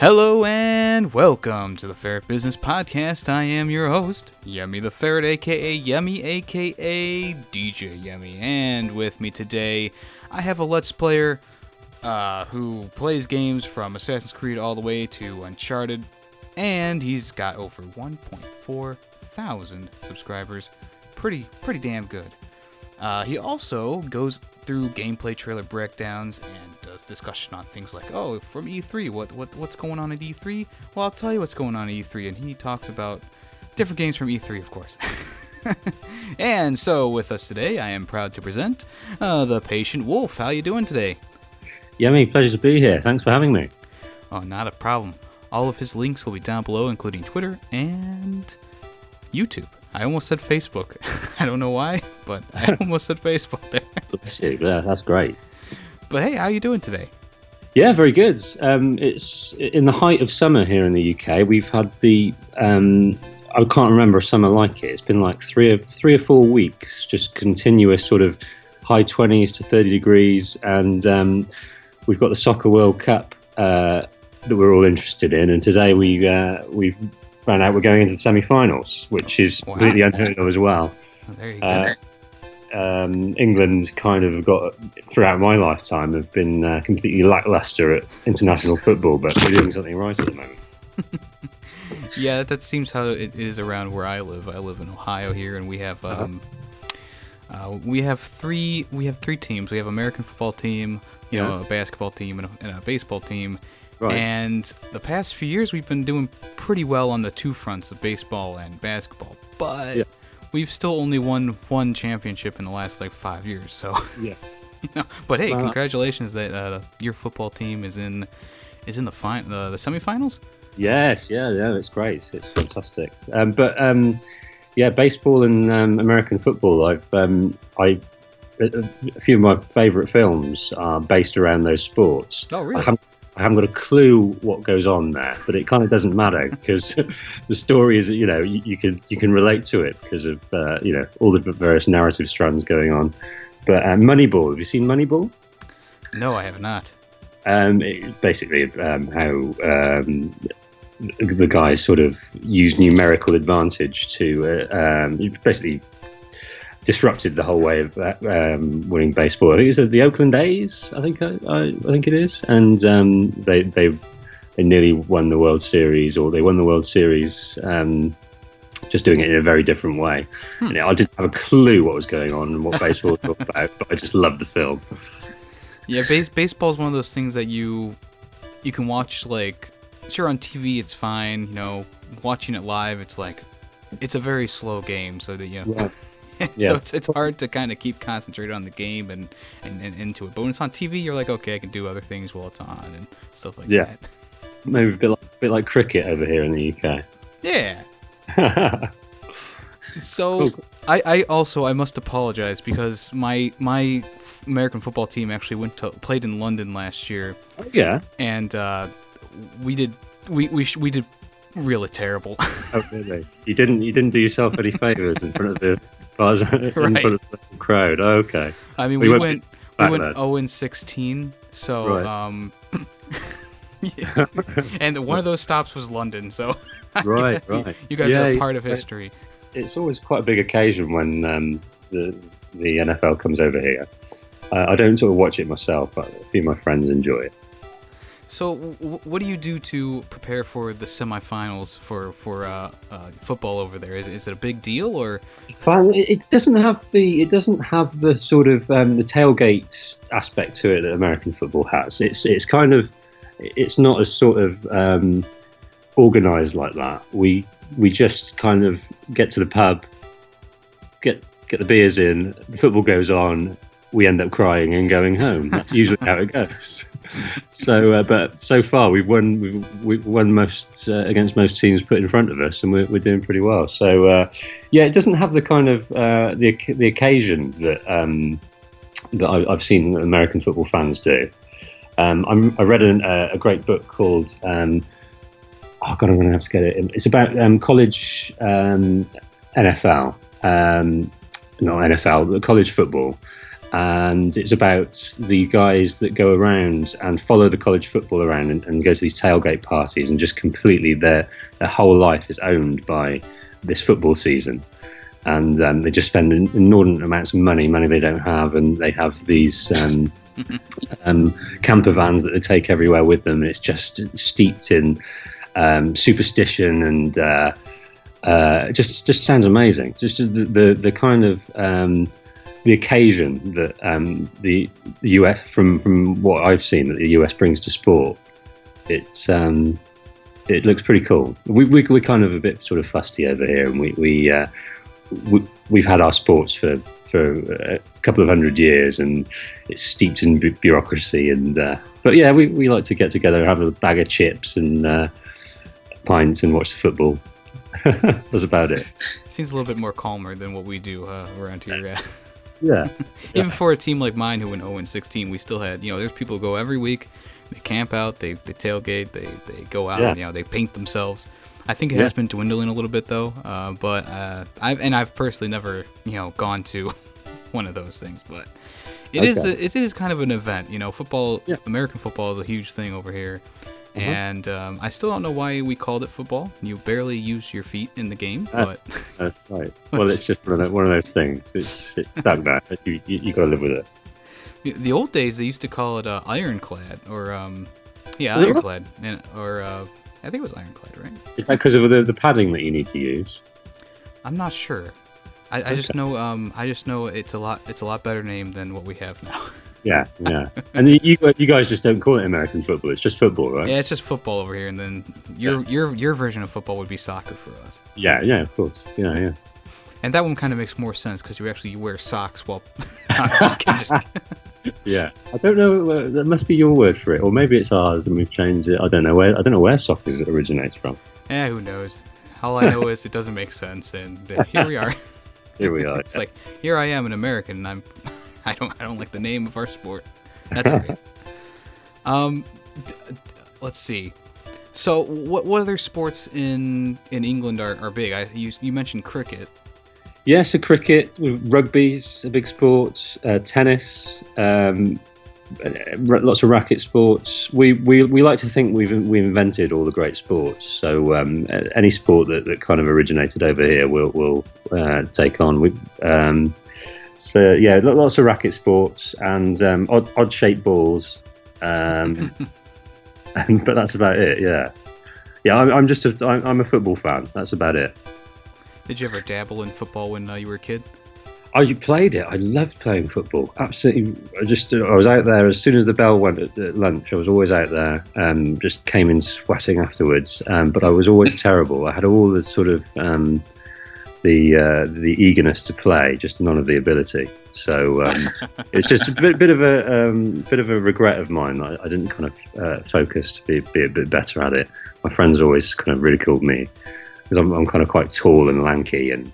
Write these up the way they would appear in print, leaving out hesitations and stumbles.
Hello and welcome to the Ferret Business Podcast. I am your host, Yemmy the Ferret, aka Yemmy, aka DJ Yemmy. And with me today, I have a Let's Player who plays games from Assassin's Creed all the way to Uncharted. And he's got over 1.4 thousand subscribers. Pretty damn good. He also goes through gameplay trailer breakdowns and does discussion on things like, oh, from E3, what's going on at E3? Well, I'll tell you what's going on at E3, and he talks about different games from E3, of course. And so, with us today, I am proud to present ThePatientWolf. How you doing today? Yemmy, pleasure to be here. Thanks for having me. Oh, not a problem. All of his links will be down below, including Twitter and YouTube. I almost said Facebook. I don't know why, but I almost said Facebook there. Bless you. Yeah, that's great. But hey, how are you doing today? Yeah, very good. It's in the height of summer here in the UK. We've had the I can't remember a summer like it. It's been like three or 4 weeks, just continuous sort of high 20s to 30 degrees, and we've got the Soccer World Cup that we're all interested in. And today we've found out we're going into the semi-finals, which is completely unheard of as well. Oh, there you go. England kind of got, throughout my lifetime, have been completely lackluster at international football, but we're doing something right at the moment. Yeah, that seems how it is around where I live. I live in Ohio here, and we have three teams. We have American football team, a basketball team, and a baseball team. Right. And the past few years, we've been doing pretty well on the two fronts of baseball and basketball, but we've still only won one championship in the last 5 years. So yeah. But hey, congratulations that your football team is in the semifinals. Yes, yeah, it's great. It's fantastic. Baseball and American football. A few of my favourite films are based around those sports. Oh, really? I haven't got a clue what goes on there, but it kind of doesn't matter because the story is, you can relate to it because of all the various narrative strands going on. But Moneyball, have you seen Moneyball? No, I have not. Basically, how the guys sort of use numerical advantage to basically disrupted the whole way of winning baseball. I think it's the Oakland A's. I think it is, and they nearly won the World Series, or they won the World Series, just doing it in a very different way. I didn't have a clue what was going on and what baseball was all about, but I just loved the film. Yeah, baseball is one of those things that you can watch. Sure, on TV it's fine. Watching it live, it's a very slow game, so that Yeah. So it's hard to kind of keep concentrated on the game and into it. But when it's on TV, you're like, okay, I can do other things while it's on and stuff like that. Maybe a bit like cricket over here in the UK. Yeah. So I must apologize because my American football team actually played in London last year. Oh, yeah. And we did really terrible. Oh, really? You didn't do yourself any favors in front of the front of the crowd. Oh, okay. I mean, we went 0-16. So right. Yeah. And one of those stops was London. So right. You guys are a part of history. It's always quite a big occasion when the NFL comes over here. I don't sort of watch it myself, but a few of my friends enjoy it. So, what do you do to prepare for the semifinals for football over there? Is it a big deal, or? It doesn't have the sort of the tailgate aspect to it that American football has. It's kind of, it's not as sort of organised like that. We just kind of get to the pub, get the beers in, the football goes on, we end up crying and going home. That's usually how it goes. So, but so far we've won most against most teams put in front of us, and we're doing pretty well. So, it doesn't have the kind of the occasion that I've seen American football fans do. I read a great book called I'm going to have to get it. It's about college NFL, not NFL, but college football. and it's about the guys that go around and follow the college football around and go to these tailgate parties, and just completely their whole life is owned by this football season. And they just spend inordinate amounts of money they don't have, and they have these camper vans that they take everywhere with them. And it's just steeped in superstition, and just sounds amazing. Just the kind of the occasion that the US, from what I've seen, that the US brings to sport. It looks pretty cool. We're kind of a bit sort of fusty over here, and we've had our sports for a couple of hundred years, and it's steeped in bureaucracy. And but yeah, we like to get together, have a bag of chips and pints, and watch the football. That's about it. Seems a little bit more calmer than what we do around here. Yeah. Even for a team like mine who went 0-16, we still had, there's people who go every week. They camp out, they tailgate, they go out, they paint themselves. I think it has been dwindling a little bit though, but I've personally never gone to one of those things, but it is kind of an event. Football, American football is a huge thing over here, and I still don't know why we called it football. You barely use your feet in the game, but that's right. Well, it's just one of those things. It's like that. You got to live with it. The old days they used to call it ironclad, or ironclad, or I think it was ironclad, right? Is that because of the padding that you need to use? I'm not sure. I just know it's a lot better name than what we have now. Yeah. And you guys just don't call it American football. It's just football, right? Yeah, it's just football over here, and then your version of football would be soccer for us. Yeah, of course. Yeah. And that one kind of makes more sense because you wear socks while. Just kidding. Yeah, I don't know. That must be your word for it, or maybe it's ours, and we've changed it. I don't know where soccer originates from. Yeah, who knows? All I know is it doesn't make sense, and here we are. Here we are. It's like here I am, an American, and I don't like the name of our sport. That's great. Let's see. So, what other sports in England are big? You mentioned cricket. Yeah, so cricket, rugby's a big sport, tennis, lots of racket sports. We like to think we invented all the great sports. So any sport that kind of originated over here, we'll take on. So yeah, lots of racket sports and odd shaped balls, but that's about it. Yeah. I'm a football fan. That's about it. Did you ever dabble in football when you were a kid? I played it. I loved playing football. Absolutely. I was out there as soon as the bell went at lunch. I was always out there. Just came in sweating afterwards. But I was always terrible. I had all the sort of the eagerness to play, just none of the ability. So it's just a bit of a regret of mine. I didn't kind of focus to be a bit better at it. My friends always kind of ridiculed me. Because I'm kind of quite tall and lanky, and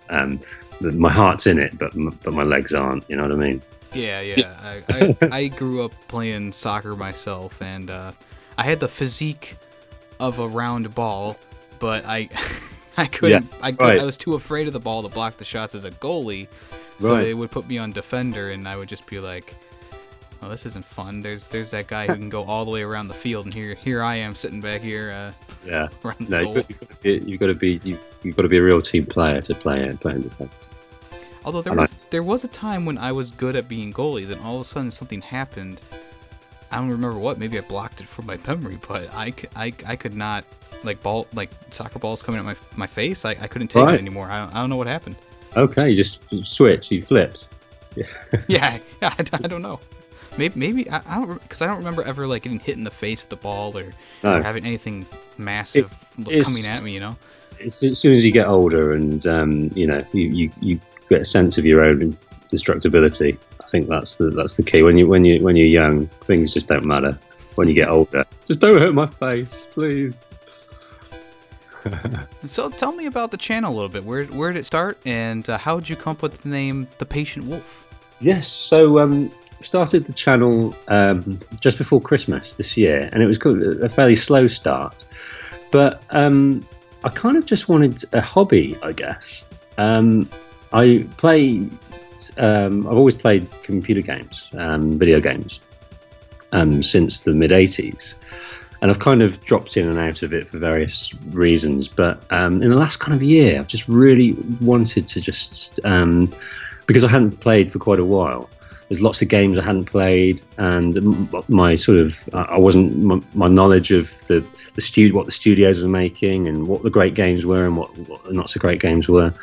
my heart's in it, but my legs aren't. You know what I mean? Yeah. I grew up playing soccer myself, and I had the physique of a round ball, but I couldn't. Yeah, I was too afraid of the ball to block the shots as a goalie, so they would put me on defender, and I would just be like, "Oh, this isn't fun." There's that guy who can go all the way around the field, and here I am sitting back here. No, you've got to be a real team player to play in defense. Although there was a time when I was good at being goalie, then all of a sudden something happened. I don't remember what. Maybe I blocked it from my memory, but I could not like soccer balls coming at my face. I couldn't take it anymore. I don't know what happened. Okay, you just switched. You flipped. Yeah. I don't know. Maybe I don't, because I don't remember ever like getting hit in the face with the ball or having anything massive coming at me. It's as soon as you get older and you get a sense of your own destructibility. I think that's the key. When you're young, things just don't matter. When you get older, just don't hurt my face, please. So tell me about the channel a little bit. Where did it start, and how did you come up with the name ThePatientWolf? Yes, so started the channel just before Christmas this year, and it was a fairly slow start. But I kind of just wanted a hobby, I guess. I play I've always played computer games, video games, since the mid-'80s. And I've kind of dropped in and out of it for various reasons. But in the last kind of year, I've just really wanted to just, because I hadn't played for quite a while. There's lots of games I hadn't played, and my sort of, my knowledge of what the studios were making and what the great games were and what the not so great games were,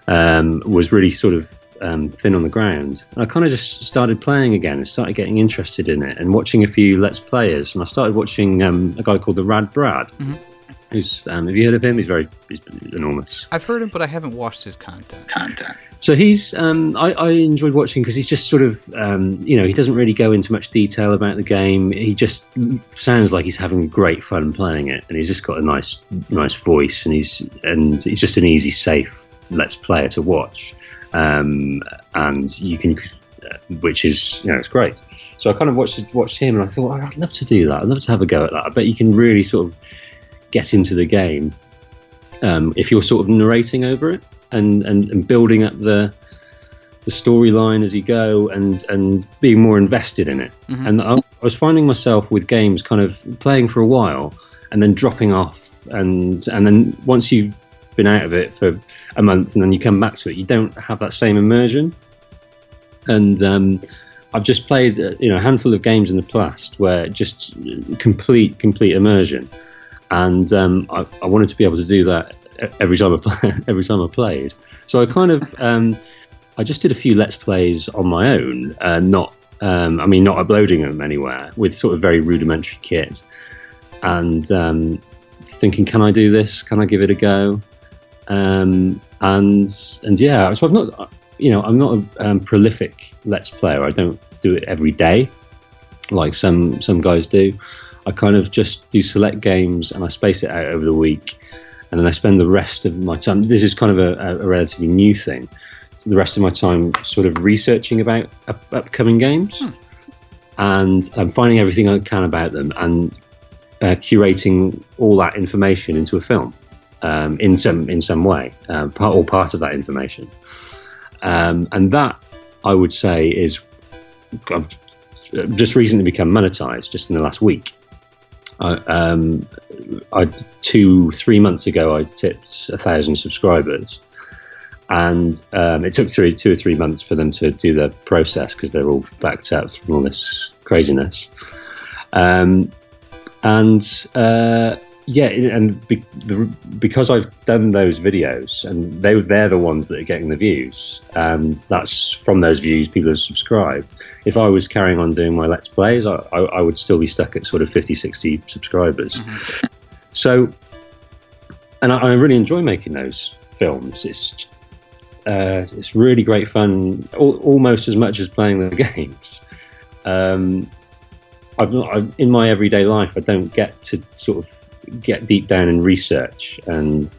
was really sort of thin on the ground. And I kind of just started playing again and started getting interested in it and watching a few Let's Players. And I started watching a guy called the Rad Brad, who's, have you heard of him? He's enormous. I've heard him, but I haven't watched his content. So he's, I enjoyed watching because he's just sort of, he doesn't really go into much detail about the game. He just sounds like he's having great fun playing it, and he's just got a nice voice, and he's just an easy, safe Let's Player to watch. And you can, which is, it's great. So I kind of watched him, and I thought, I'd love to do that. I'd love to have a go at that. I bet you can really sort of get into the game if you're sort of narrating over it and building up the storyline as you go and being more invested in it. And I was finding myself with games kind of playing for a while and then dropping off, and then once you've been out of it for a month and then you come back to it, you don't have that same immersion. And I've just played a handful of games in the past where just complete immersion, and I wanted to be able to do that every time I played. So I kind of I just did a few Let's Plays on my own, not uploading them anywhere, with sort of very rudimentary kit, and thinking, can I do this? Can I give it a go? And yeah, so I'm not a prolific Let's Player. I don't do it every day like some guys do. I kind of just do select games and I space it out over the week, and then I spend the rest of my time. This is kind of a relatively new thing. So the rest of my time sort of researching about upcoming games and finding everything I can about them, and curating all that information into a film. In some way, part of that information, and that I would say is I've just recently become monetized just in the last week. 2-3 months ago, I tipped 1,000 subscribers, and it took 2 or 3 months for them to do the process because they're all backed up from all this craziness, because I've done those videos, and they're the ones that are getting the views, and that's from those views people have subscribed. If I was carrying on doing my Let's Plays, I would still be stuck at sort of 50-60 subscribers. So, and I really enjoy making those films. It's really great fun, almost as much as playing the games. I've in my everyday life, I don't get to sort of get deep down and research and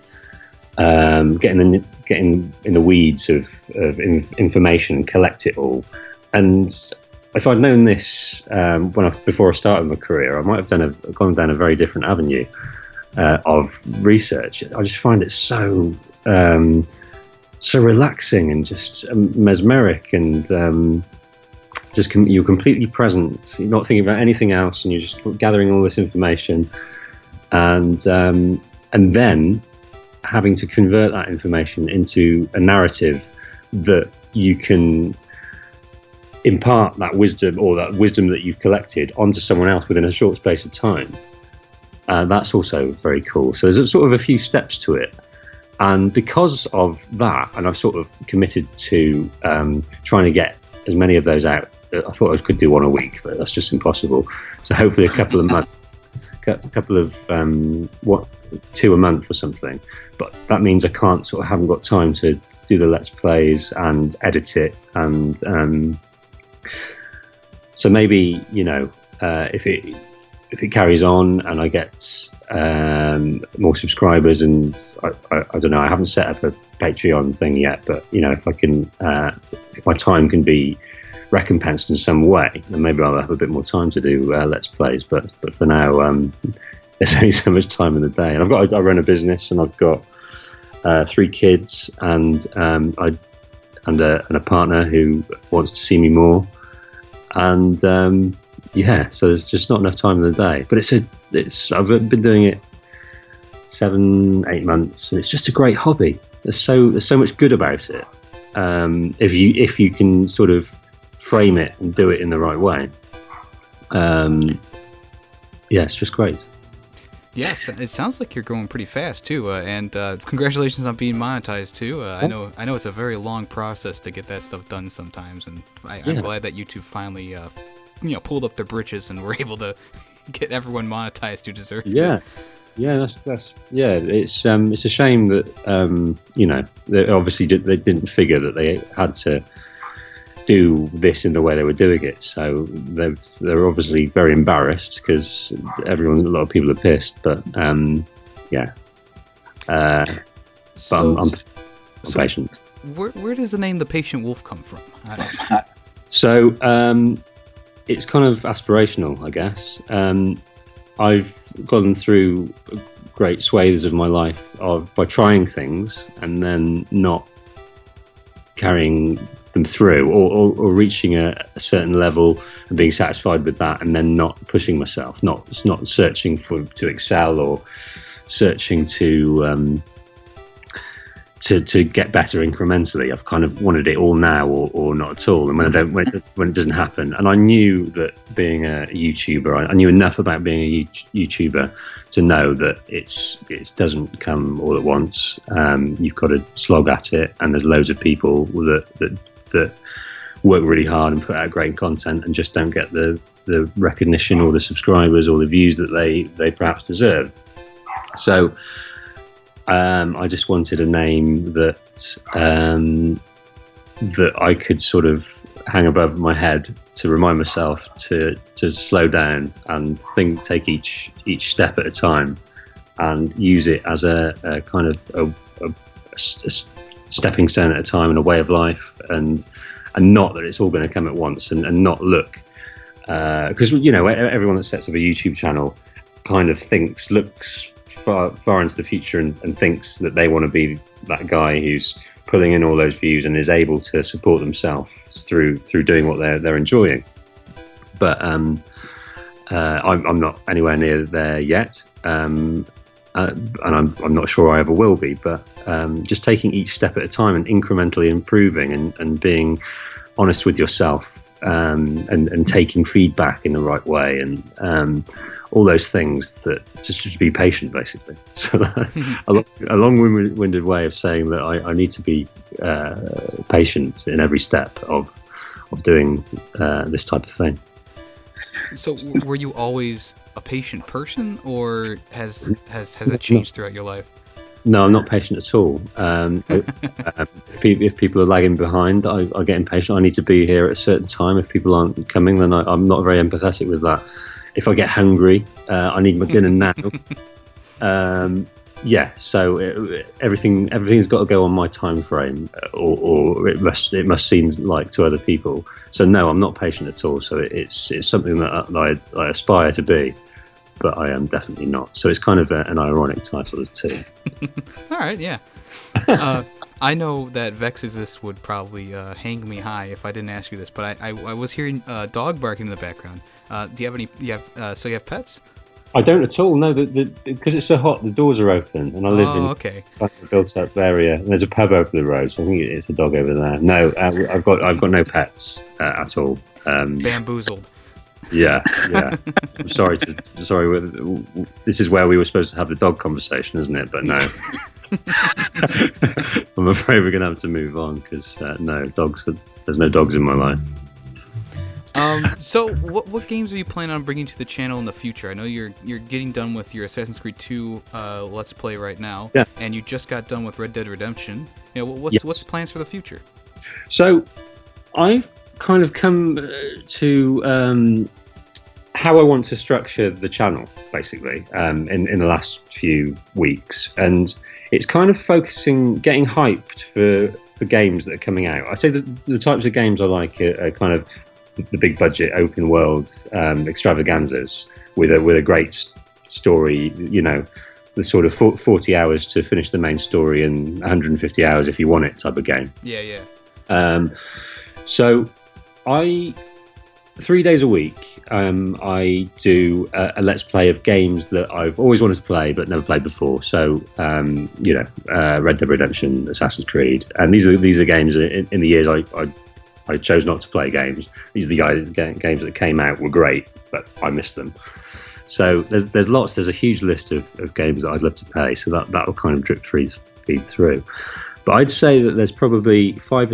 get in the weeds of information and collect it all. And if I'd known this before I started my career, I might have gone down a very different avenue of research. I just find it so relaxing and just mesmeric, and you're completely present. You're not thinking about anything else, and you're just gathering all this information. And then having to convert that information into a narrative that you can impart that wisdom, or that wisdom that you've collected, onto someone else within a short space of time. That's also very cool. So there's sort of a few steps to it. And because of that, and I've sort of committed to trying to get as many of those out. I thought I could do one a week, but that's just impossible. So hopefully a couple of months. Two a month or something, but that means I haven't got time to do the Let's Plays and edit it, and so maybe if it carries on and I get more subscribers, and I don't know, I haven't set up a Patreon thing yet, but if I can, if my time can be recompensed in some way, then maybe I'll have a bit more time to do Let's Plays. But for now, there's only so much time in the day, and I run a business, and I've got 3 kids, and I and a partner who wants to see me more. And so there's just not enough time in the day. But I've been doing it 7-8 months, and it's just a great hobby. There's so much good about it. If you can sort of frame it and do it in the right way. It's just great. Yes, it sounds like you're going pretty fast too, and congratulations on being monetized too. I know it's a very long process to get that stuff done sometimes, and I'm glad that YouTube finally, pulled up their britches and were able to get everyone monetized who deserved it. It's a shame that they obviously they didn't figure that they had to do this in the way they were doing it, so they're obviously very embarrassed because a lot of people are pissed. But I'm patient. Where does the name The Patient Wolf come from? So it's kind of aspirational, I guess. I've gone through great swathes of my life by trying things and then not carrying them through, or reaching a certain level and being satisfied with that, and then not pushing myself, not searching to excel or searching to get better incrementally. I've kind of wanted it all now or not at all. And when it doesn't happen, and I knew that being a YouTuber, I knew enough about being a YouTuber to know that it doesn't come all at once. You've got to slog at it, and there's loads of people that work really hard and put out great content and just don't get the recognition or the subscribers or the views that they perhaps deserve. So I just wanted a name that I could sort of hang above my head to remind myself to slow down and take each step at a time, and use it as a kind of a stepping stone at a time and a way of life, and not that it's all going to come at once, and not look because everyone that sets up a YouTube channel kind of looks far into the future and thinks that they want to be that guy who's pulling in all those views and is able to support themselves through doing what they're enjoying. But I'm not anywhere near there yet, and I'm not sure I ever will be. But just taking each step at a time and incrementally improving and being honest with yourself, and taking feedback in the right way, and all those things, that just be patient, basically. So a long-winded way of saying that I need to be patient in every step of doing this type of thing. So were you always a patient person, or has that changed throughout your life? No, I'm not patient at all. If people are lagging behind, I get impatient. I need to be here at a certain time. If people aren't coming, then I'm not very empathetic with that. If I get hungry, I need my dinner now. So everything's got to go on my time frame, or it must seem like to other people. So no, I'm not patient at all. So it's something that I aspire to be, but I am definitely not. So it's kind of an ironic title too. All right, yeah. I know that Vexus would probably hang me high if I didn't ask you this, but I was hearing a dog barking in the background. Do you have any? So you have pets? I don't at all. No, because it's so hot, the doors are open, and I live in a built-up area. And there's a pub over the road, so I think it's a dog over there. No, I've got no pets at all. Bamboozled. Yeah. I'm sorry. This is where we were supposed to have the dog conversation, isn't it? But no. I'm afraid we're going to have to move on because no dogs. There's no dogs in my life. So what games are you planning on bringing to the channel in the future? I know you're getting done with your Assassin's Creed 2 Let's Play right now, and you just got done with Red Dead Redemption. What's plans for the future? So I've kind of come to how I want to structure the channel, basically, in the last few weeks, and it's kind of getting hyped for games that are coming out. I say that the types of games I like are kind of the big budget open world extravaganzas with a great story, the sort of 40 hours to finish the main story and 150 hours if you want it type of game. Yeah. So 3 days a week, I do a let's play of games that I've always wanted to play but never played before. So, Red Dead Redemption, Assassin's Creed, and these are games in the years I chose not to play games. These are the games that came out were great, but I missed them. So there's a huge list of games that I'd love to play. So that'll kind of feed through. But I'd say that there's probably 4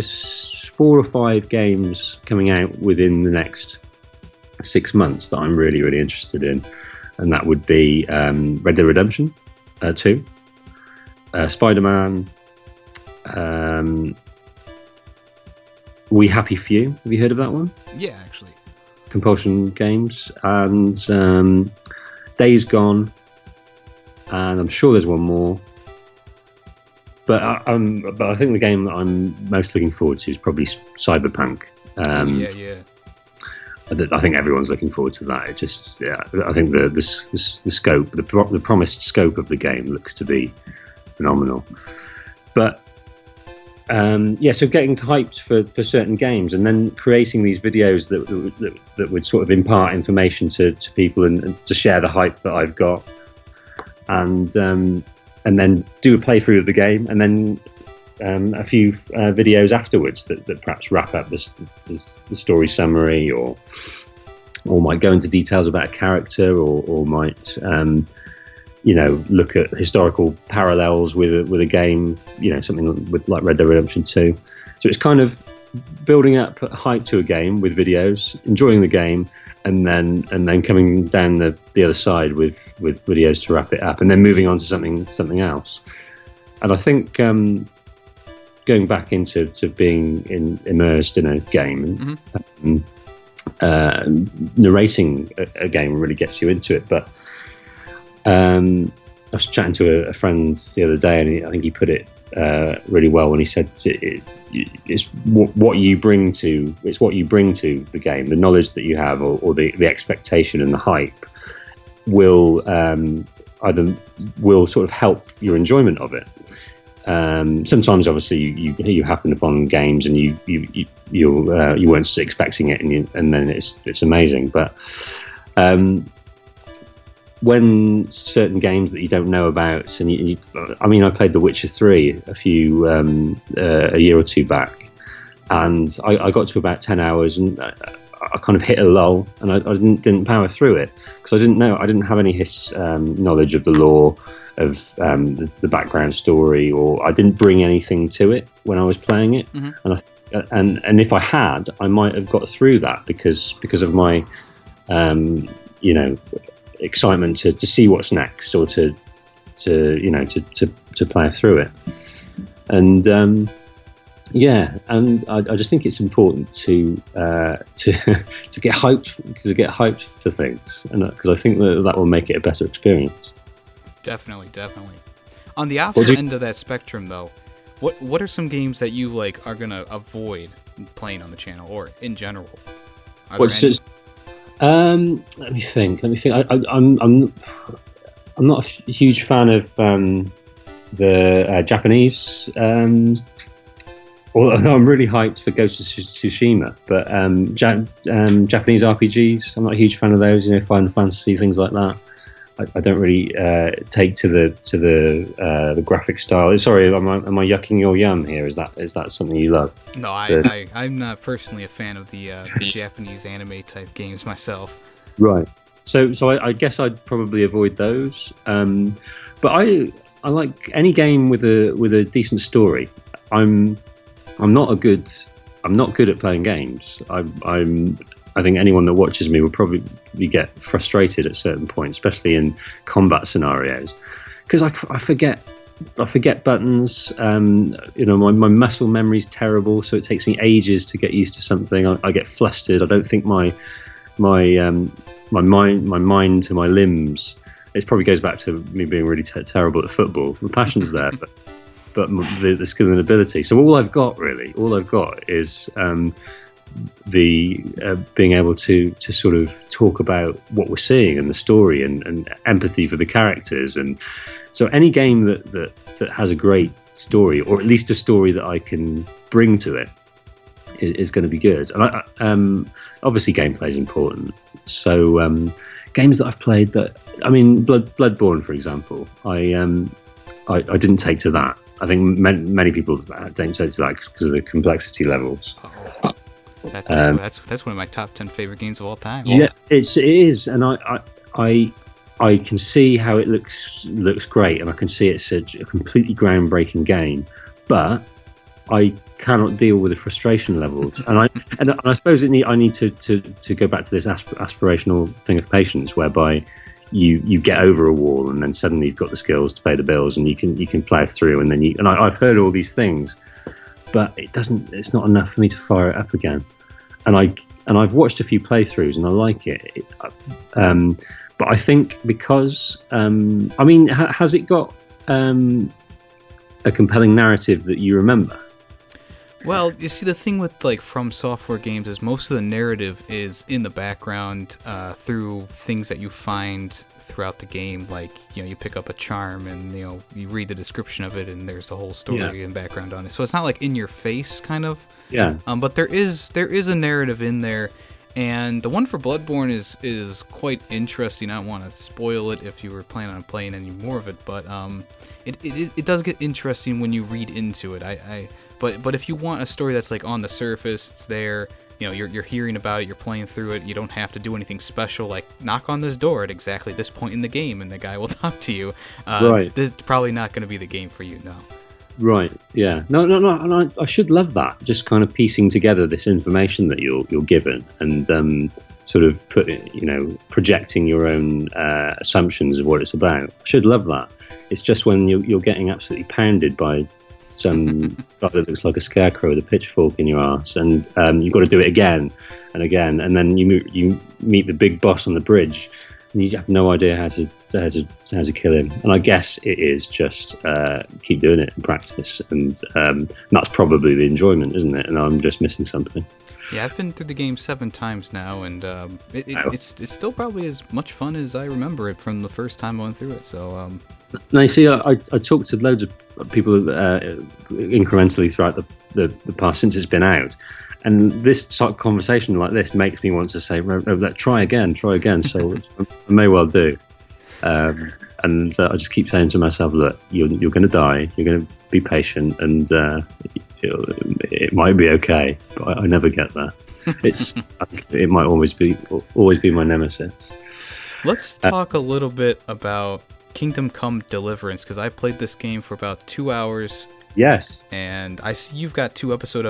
or 5 games coming out within the next 6 months that I'm really, really interested in. And that would be Red Dead Redemption 2, Spider-Man, We Happy Few. Have you heard of that one? Yeah, actually. Compulsion Games. And Days Gone. And I'm sure there's one more. But I think the game that I'm most looking forward to is probably Cyberpunk. Yeah. I think everyone's looking forward to that. I think the scope, the promised scope of the game looks to be phenomenal. But so getting hyped for certain games and then creating these videos that would sort of impart information to people and to share the hype that I've got, and then do a playthrough of the game, and then a few videos afterwards that perhaps wrap up the story summary, or might go into details about a character, or might look at historical parallels with a game, something with like Red Dead Redemption 2. So it's kind of building up hype to a game with videos, enjoying the game, and then coming down the other side with videos to wrap it up, and then moving on to something else. And I think going back into being immersed in a game, narrating a game really gets you into it. But I was chatting to a friend the other day, and I think he put it really well when he said it's what you bring to the game, the knowledge that you have, or the expectation and the hype will sort of help your enjoyment of it. Sometimes, obviously, you happen upon games and you weren't expecting it, and then it's amazing. But when certain games that you don't know about, and I played The Witcher 3 a year or two back, and I got to about 10 hours, and I kind of hit a lull, and I didn't power through it because I didn't have any knowledge of the lore, of the background story, or I didn't bring anything to it when I was playing it. And if I had, I might have got through that because of my excitement to see what's next, or to play through it. And and I just think it's important to get hyped for things, and because I think that will make it a better experience. Definitely. On the opposite end of that spectrum, though, what are some games that you are gonna avoid playing on the channel, or in general? Let me think. I'm not a huge fan of the Japanese. Although I'm really hyped for Ghost of Tsushima, but Japanese RPGs, I'm not a huge fan of those. Final Fantasy, things like that. I don't really take to the graphic style. Sorry, am I yucking your yum here? Is that something you love? No, I'm not personally a fan of the Japanese anime type games myself. Right. So I guess I'd probably avoid those. But I like any game with a decent story. I'm not good at playing games. I think anyone that watches me will probably get frustrated at certain points, especially in combat scenarios, because I forget buttons. My muscle memory's terrible, so it takes me ages to get used to something. I get flustered. I don't think my mind to my limbs. It probably goes back to me being really terrible at football. The passion's there, but the skill and ability. So all I've got is being able to sort of talk about what we're seeing and the story, and empathy for the characters. And so any game that has a great story, or at least a story that I can bring to it, is going to be good. And obviously gameplay is important. So games that I've played Bloodborne, for example, I didn't take to that. I think many people don't take to that because of the complexity levels. That's one of my top 10 favorite games of all time. Yeah, it is, and I can see how it looks great, and I can see it's a completely groundbreaking game, but I cannot deal with the frustration levels, and I suppose I need to go back to this aspirational thing of patience, whereby you get over a wall, and then suddenly you've got the skills to pay the bills, and you can plow through, and then I've heard all these things, but it's not enough for me to fire it up again, and I've watched a few playthroughs, and I like it. But I think because has it got a compelling narrative that you remember? Well, you see, the thing with From Software games is most of the narrative is in the background through things that you find throughout the game. Like, you pick up a charm and you read the description of it, and there's the whole story and background on it. So it's not like in your face kind of. Yeah. But there is a narrative in there, and the one for Bloodborne is quite interesting. I don't want to spoil it if you were planning on playing any more of it, but it does get interesting when you read into it. But if you want a story that's on the surface, it's there. You're hearing about it, you're playing through it. You don't have to do anything special, like knock on this door at exactly this point in the game, and the guy will talk to you. Right. This is probably not going to be the game for you, no. Right. Yeah. No. And I should love that. Just kind of piecing together this information that you're given, and sort of projecting your own assumptions of what it's about. I should love that. It's just when you're getting absolutely pounded by some guy that looks like a scarecrow with a pitchfork in your arse, and you've got to do it again and again, and then you meet the big boss on the bridge, and you have no idea how to kill him. And I guess it is just keep doing it and practice, and that's probably the enjoyment, isn't it? And I'm just missing something. Yeah, I've been through the game 7 times now, and it's still probably as much fun as I remember it from the first time I went through it. So now you see, I talked to loads of people incrementally throughout the past since it's been out, and this sort of conversation like this makes me want to say, let's try again. So I may well do. And I just keep saying to myself, look, you're going to die. You're going to be patient, and it might be okay. But I never get there. It might always be my nemesis. Let's talk a little bit about Kingdom Come Deliverance, because I played this game for about 2 hours. Yes. And I see you've got two episodes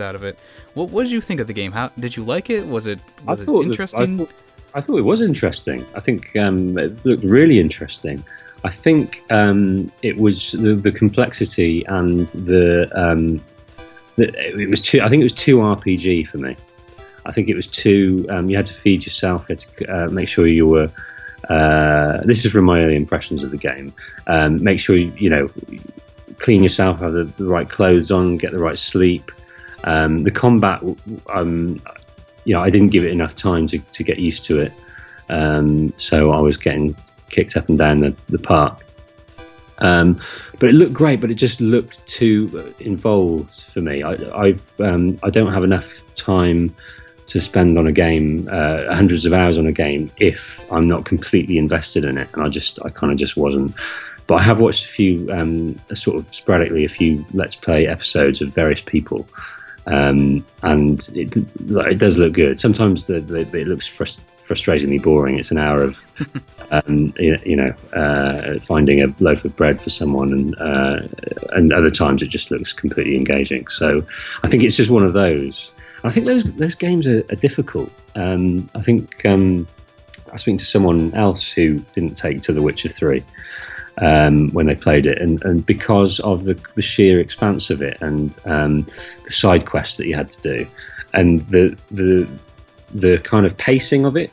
out of it. What did you think of the game? How did you like it? Was it interesting? I thought it was interesting. I think it looked really interesting. I think it was the complexity and it was too. I think it was too RPG for me. I think it was too. You had to feed yourself. You had to make sure you were. This is from my early impressions of the game. Make sure you clean yourself, have the right clothes on, get the right sleep. The combat. I didn't give it enough time to get used to it. So I was getting kicked up and down the park. But it looked great, but it just looked too involved for me. I don't have enough time to spend on a game, hundreds of hours on a game, if I'm not completely invested in it. And I kind of just wasn't. But I have watched a few, sort of sporadically, a few Let's Play episodes of various people. And it does look good. Sometimes it looks frustratingly boring. It's an hour of finding a loaf of bread for someone, and other times it just looks completely engaging. So I think it's just one of those. I think those games are difficult. I think I was speaking to someone else who didn't take to The Witcher 3 when they played it, and because of the sheer expanse of it, and the side quests that you had to do, and the kind of pacing of it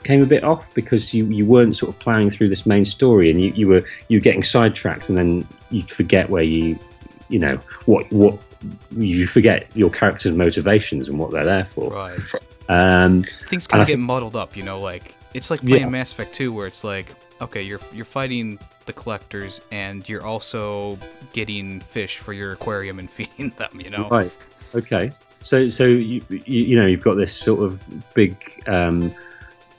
came a bit off, because you weren't sort of ploughing through this main story, and you were getting sidetracked, and then you'd forget where what you forget your character's motivations and what they're there for. Right. Things kind of get muddled up, it's like playing Mass Effect 2, where it's like, okay, you're fighting the collectors, and you're also getting fish for your aquarium and feeding them, Right. Okay. So you've got this sort of big,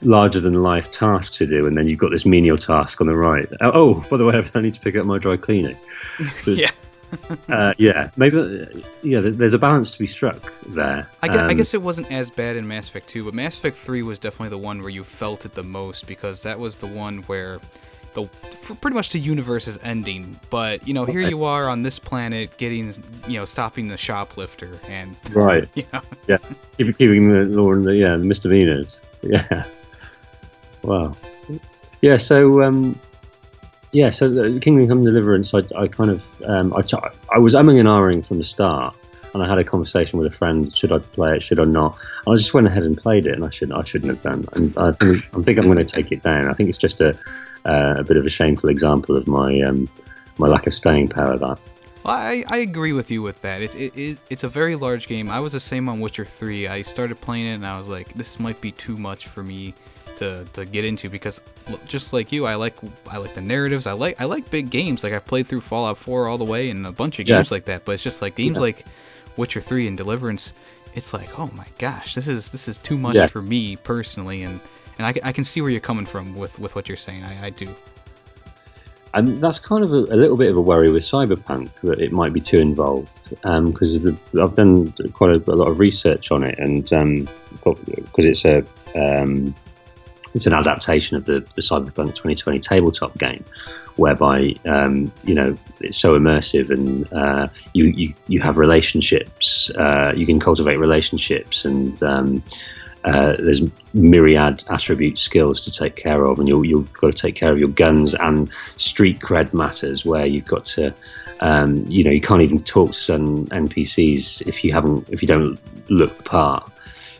larger than life task to do, and then you've got this menial task on the right. Oh, by the way, I need to pick up my dry cleaning. So there's a balance to be struck there. I guess it wasn't as bad in Mass Effect 2, but Mass Effect 3 was definitely the one where you felt it the most, because that was the one where pretty much the universe is ending, but here you are on this planet getting, stopping the shoplifter and right, keeping the law and the misdemeanors. Yeah, wow. Yeah, so the Kingdom Come Deliverance, I kind of I was umming and ahhing from the start, and I had a conversation with a friend: should I play it? Should I not? And I just went ahead and played it, and I shouldn't have done. And I think I'm going to take it down. I think it's just a bit of a shameful example of my lack of staying power. That. Well, I agree with you with that. It's a very large game. I was the same on Witcher 3. I started playing it, and I was like, this might be too much for me to get into, because just like you, I like the narratives. I like big games. Like, I've played through Fallout 4 all the way and a bunch of games like that. But it's just like games like Witcher 3 and Deliverance. It's like, oh my gosh, this is too much for me personally, and I can see where you're coming from with what you're saying. I do. And that's kind of a little bit of a worry with Cyberpunk, that it might be too involved, because I've done quite a lot of research on it, and because it's an adaptation of the Cyberpunk 2020 tabletop game, whereby it's so immersive, and you have relationships, you can cultivate relationships, and there's myriad attribute skills to take care of, and you've got to take care of your guns, and street cred matters, where you've got to you can't even talk to some NPCs if you don't look the part.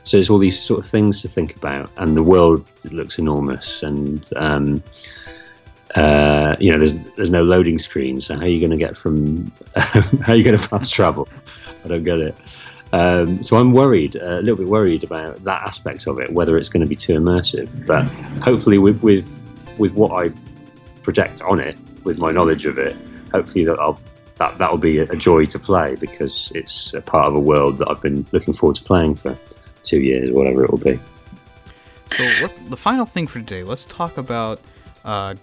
So there's all these sort of things to think about, and the world looks enormous, and there's no loading screen. So how are you going to get from how are you going to fast travel? I don't get it. So I'm worried, a little bit worried about that aspect of it, whether it's going to be too immersive. But hopefully, with what I project on it, with my knowledge of it, hopefully that'll be a joy to play, because it's a part of a world that I've been looking forward to playing for 2 years, whatever it will be. So the final thing for today, let's talk about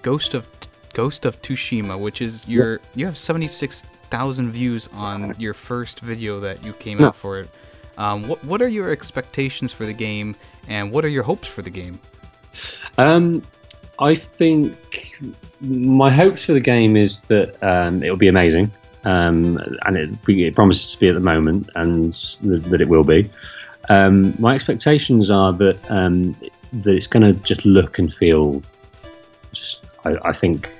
Ghost of Tsushima, which is you have 76,000 views on your first video that you came out for it. What are your expectations for the game, and what are your hopes for the game? I think my hopes for the game is that it'll be amazing, and it promises to be at the moment, and that it will be. My expectations are that it's going to just look and feel. I think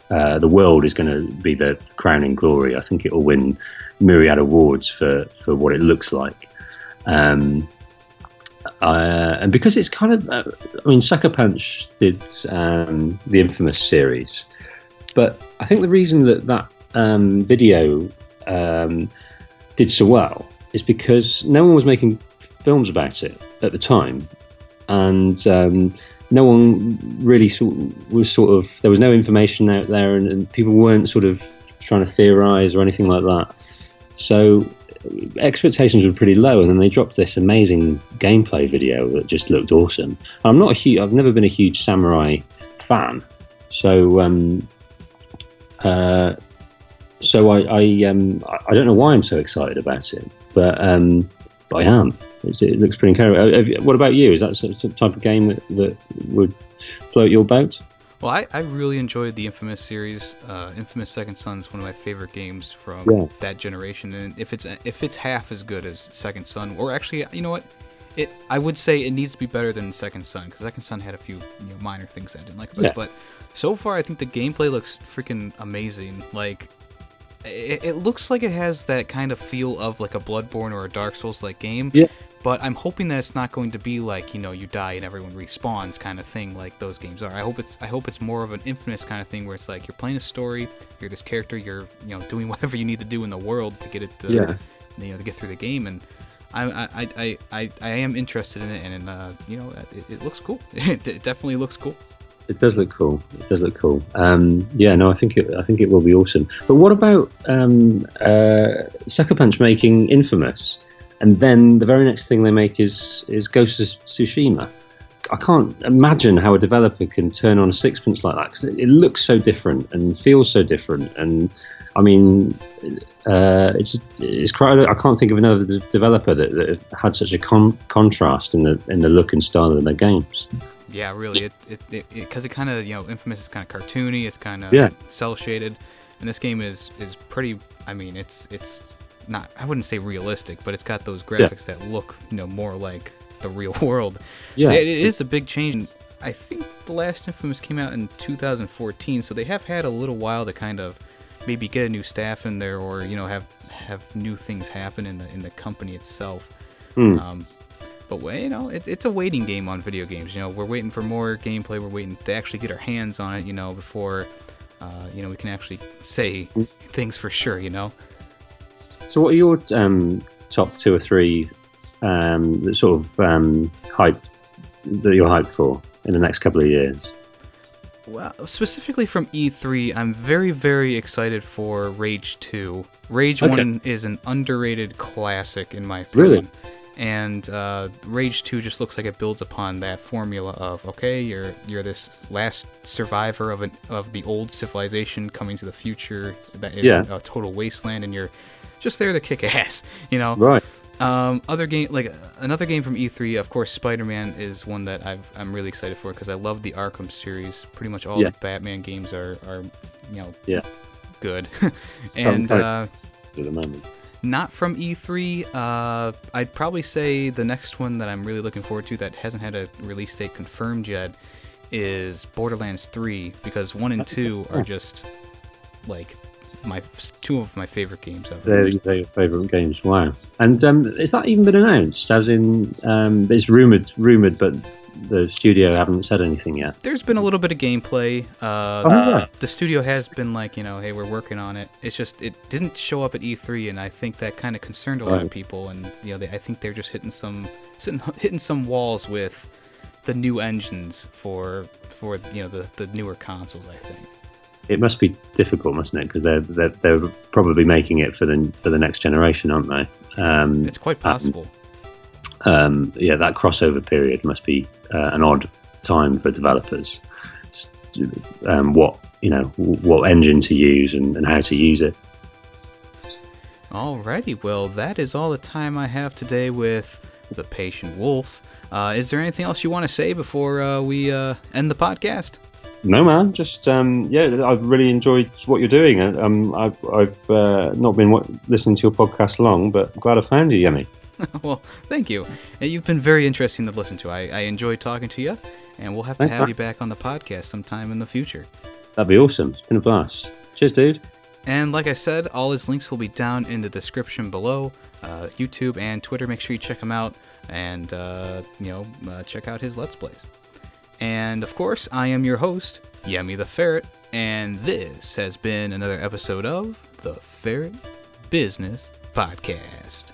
the world is going to be the crowning glory. I think it will win myriad awards for what it looks like, and because it's kind of. Sucker Punch did the Infamous series, but I think the reason that video did so well is because no one was making films about it at the time, and no one really there was no information out there, and people weren't sort of trying to theorize or anything like that, so expectations were pretty low, and then they dropped this amazing gameplay video that just looked awesome. I've never been a huge samurai fan, so I don't know why I'm so excited about it, but I am. It looks pretty incredible. What about you? Is that the type of game that would float your boat? Well, I really enjoyed the Infamous series. Infamous Second Son is one of my favorite games from that generation. And if it's half as good as Second Son, or actually, you know what? I would say it needs to be better than Second Son, because Second Son had a few minor things I didn't like about it. But so far, I think the gameplay looks freaking amazing. Like, it looks like it has that kind of feel of like a Bloodborne or a Dark Souls-like game. Yeah. But I'm hoping that it's not going to be like, you die and everyone respawns kind of thing like those games are. I hope it's more of an Infamous kind of thing, where it's like you're playing a story, you're this character, you're doing whatever you need to do in the world to get it to to get through the game, and I am interested in it, and it looks cool. It definitely looks cool. It does look cool. I think it will be awesome. But what about Sucker Punch making Infamous? and then the very next thing they make is Ghost of Tsushima. I can't imagine how a developer can turn on a sixpence like that, because it looks so different and feels so different. And I mean, it's quite. I can't think of another developer that had such a contrast in the look and style of their games. Yeah, really, because it kind of, Infamous is kind of cartoony, it's kind of cell shaded, and this game is pretty. I mean, it's not. I wouldn't say realistic, but it's got those graphics that look, more like the real world. Yeah, so it is a big change. I think the last Infamous came out in 2014, so they have had a little while to kind of maybe get a new staff in there, or have new things happen in the company itself. But it's a waiting game on video games. We're waiting for more gameplay. We're waiting to actually get our hands on it. Before we can actually say things for sure. So, what are your top 2 or 3 that sort of hype that you're hyped for in the next couple of years? Well, specifically from E3, I'm very, very excited for Rage 2. Rage 1 is an underrated classic, in my opinion. Really? And Rage 2 just looks like it builds upon that formula of, okay, you're this last survivor of the old civilization coming to the future that is a total wasteland, and you're just there to kick ass, Right. Another game from E3, of course, Spider-Man is one that I'm really excited for, because I love the Arkham series. Pretty much all the Batman games are good. And at the moment. Not from E3. I'd probably say the next one that I'm really looking forward to that hasn't had a release date confirmed yet is Borderlands 3, because 1 and 2 are just like two of my favorite games ever. They're your favourite games. Wow. And has that even been announced? As in, it's rumoured, but the studio haven't said anything yet. There's been a little bit of gameplay. The studio has been like, hey, we're working on it. It's just it didn't show up at E3, and I think that kind of concerned a lot of people. And I think they're just hitting some walls with the new engines for the newer consoles, I think. It must be difficult, mustn't it? Because they're probably making it for the next generation, aren't they? It's quite possible. That crossover period must be an odd time for developers. What engine to use and how to use it. Alrighty, well, that is all the time I have today with the Patient Wolf. Is there anything else you want to say before we end the podcast? No, man. Just I've really enjoyed what you're doing. I've not been listening to your podcast long, but I'm glad I found you, Yemmy. Well, thank you. You've been very interesting to listen to. I enjoyed talking to you, and we'll have to have you back on the podcast sometime in the future. That'd be awesome. It's been a blast. Cheers, dude. And like I said, all his links will be down in the description below. YouTube and Twitter. Make sure you check him out, and check out his Let's Plays. And of course, I am your host, Yemmy the Ferret, and this has been another episode of the Ferret Business Podcast.